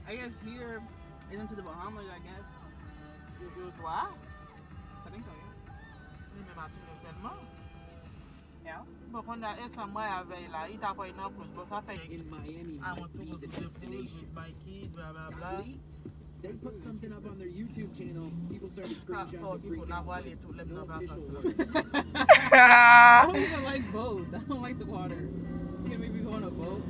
I guess here isn't to the Bahamas, I guess. Yo, toi? I think so, yeah. Ni men Martine tellement. Yeah. Bon, quand on a un mois avec là, il t'a pas une plus. Bon, ça fait. In Miami I might want to be go the to the pool destination. with my kids, blah, blah, blah. They put something up on their YouTube channel. People started For screenshotting the people freak not out. wallet to let me No know about official us. word. I don't even like boats. I don't like the water. You can maybe go on a boat.